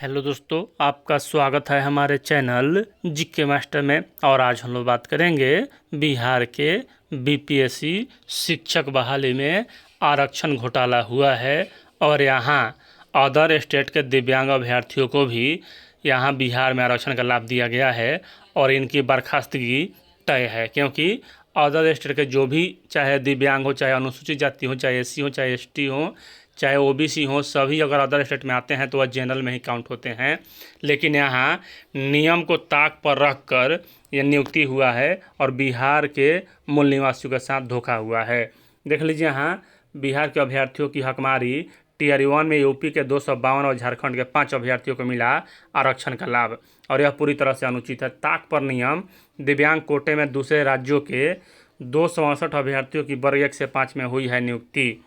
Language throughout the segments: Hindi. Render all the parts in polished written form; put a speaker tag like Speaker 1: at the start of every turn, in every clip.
Speaker 1: हेलो दोस्तों, आपका स्वागत है हमारे चैनल जीके मास्टर में। और आज हम लोग बात करेंगे बिहार के बीपीएससी शिक्षक बहाली में आरक्षण घोटाला हुआ है और यहाँ अदर स्टेट के दिव्यांग अभ्यर्थियों को भी यहाँ बिहार में आरक्षण का लाभ दिया गया है और इनकी बर्खास्तगी तय है, क्योंकि अदर स्टेट के जो भी चाहे दिव्यांग हो, चाहे अनुसूचित जाति हो, चाहे एससी हो, चाहे एसटी हो, चाहे ओबीसी हो, सभी अगर अदर स्टेट में आते हैं तो वह जनरल में ही काउंट होते हैं। लेकिन यहाँ नियम को ताक पर रख कर यह नियुक्ति हुआ है और बिहार के मूल निवासियों के साथ धोखा हुआ है। देख लीजिए, यहाँ बिहार के अभ्यर्थियों की हकमारी टीआर 1 में यूपी के 252 और झारखंड के 5 अभ्यर्थियों को मिला आरक्षण का लाभ, और यह पूरी तरह से अनुचित है। ताक पर नियम दिव्यांग कोटे में दूसरे राज्यों के 268 अभ्यर्थियों की वर्ग 1 से 5 में हुई है नियुक्ति।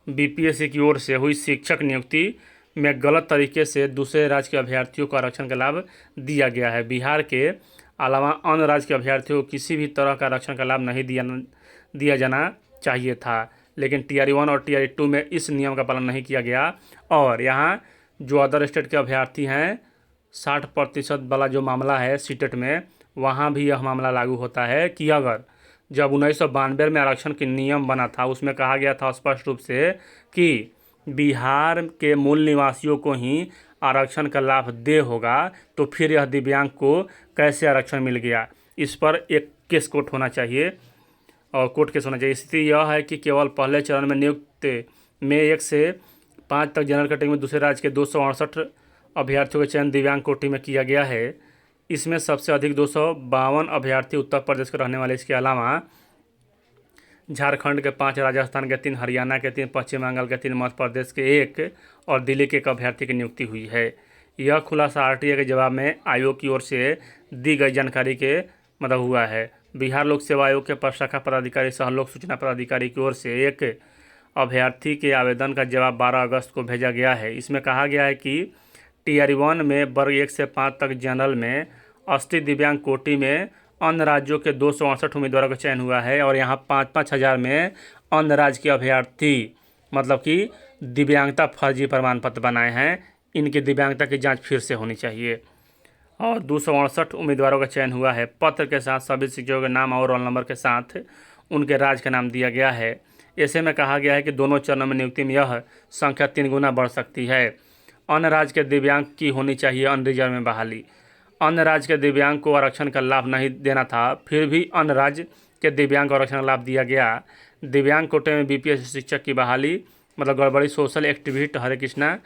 Speaker 1: बीपीएससी की ओर से हुई शिक्षक नियुक्ति में गलत तरीके से दूसरे राज्य के अभ्यर्थियों को आरक्षण का लाभ दिया गया है। बिहार के अलावा अन्य राज्य के अभ्यर्थियों को किसी भी तरह का आरक्षण का लाभ नहीं दिया जाना चाहिए था, लेकिन टीआर 1 और टीआर 2 में इस नियम का पालन नहीं किया गया। और यहाँ जो अदर स्टेट के अभ्यर्थी हैं, 60% वाला जो मामला है सीटेट में, वहाँ भी यह मामला लागू होता है कि अगर जब 1992 में आरक्षण के नियम बना था, उसमें कहा गया था स्पष्ट रूप से कि बिहार के मूल निवासियों को ही आरक्षण का लाभ दे होगा, तो फिर यह दिव्यांग को कैसे आरक्षण मिल गया, इस पर एक केस कोर्ट होना चाहिए और कोर्ट केस होना चाहिए। स्थिति यह है कि केवल पहले चरण में नियुक्त में 1 से 5 तक जनरल कैटेगरी में दूसरे राज्य के 268 अभ्यर्थियों का चयन दिव्यांग कोटि में किया गया है। इसमें सबसे अधिक 252 अभ्यर्थी उत्तर प्रदेश के रहने वाले, इसके अलावा झारखंड के 5, राजस्थान के 3, हरियाणा के 3, पश्चिम बंगाल के 3, मध्य प्रदेश के 1 और दिल्ली के 1 अभ्यर्थी की नियुक्ति हुई है। यह खुलासा आरटीआई के जवाब में आयोग की ओर से दी गई जानकारी के मतलब हुआ है। बिहार लोक सेवा आयोग के प्रशाखा पदाधिकारी सह लोक सूचना पदाधिकारी की ओर से एक अभ्यर्थी के आवेदन का जवाब 12 अगस्त को भेजा गया है। इसमें कहा गया है कि टीआर 1 में वर्ग 1 से 5 तक जनरल में 80 दिव्यांग कोटि में अन्य राज्यों के 268 उम्मीदवारों का चयन हुआ है और यहाँ 5-5 हज़ार में अन्य राज्य के अभ्यर्थी, मतलब कि दिव्यांगता फर्जी प्रमाण पत्र बनाए हैं, इनकी दिव्यांगता की जांच फिर से होनी चाहिए। और 268 उम्मीदवारों का चयन हुआ है। पत्र के साथ सभी शिक्षकों के नाम और रोल नंबर के साथ उनके राज्य का नाम दिया गया है। ऐसे में कहा गया है कि दोनों चरणों में नियुक्ति में यह संख्या 3 गुना बढ़ सकती है। अन्य राज्य के दिव्यांग की होनी चाहिए अनरिजर्व में बहाली। अन्य राज्य के दिव्यांग को आरक्षण का लाभ नहीं देना था, फिर भी अन्य राज्य के दिव्यांग को आरक्षण का लाभ दिया गया। दिव्यांग कोटे में बीपीएससी शिक्षक की बहाली मतलब गड़बड़ी। सोशल एक्टिविस्ट हरे कृष्णा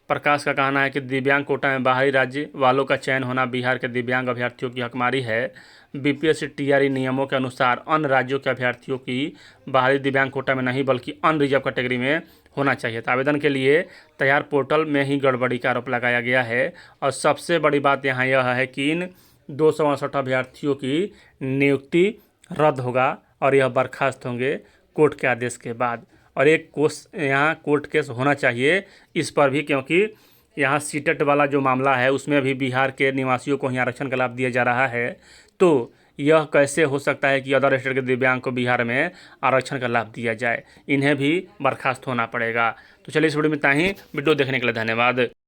Speaker 1: प्रकाश का कहना है कि दिव्यांग कोटा में बाहरी राज्य वालों का चयन होना बिहार के दिव्यांग अभ्यर्थियों की हकमारी है। बीपीएससी टीआरई नियमों के अनुसार अन्य राज्यों के अभ्यर्थियों की बाहरी दिव्यांग कोटा में नहीं बल्कि अनरिजर्व कैटेगरी में होना चाहिए था। आवेदन के लिए तैयार पोर्टल में ही गड़बड़ी का आरोप लगाया गया है। और सबसे बड़ी बात यहाँ यह है कि इन 268 अभ्यर्थियों की नियुक्ति रद्द होगा और यह बर्खास्त होंगे कोर्ट के आदेश के बाद। और एक यहाँ कोर्ट केस होना चाहिए इस पर भी, क्योंकि यहाँ सीटेट वाला जो मामला है उसमें भी बिहार के निवासियों को ही आरक्षण का लाभ दिया जा रहा है। तो यह कैसे हो सकता है कि अदर स्टेट के दिव्यांग को बिहार में आरक्षण का लाभ दिया जाए? इन्हें भी बर्खास्त होना पड़ेगा। तो चलिए इस वीडियो में इतना ही। वीडियो देखने के लिए धन्यवाद।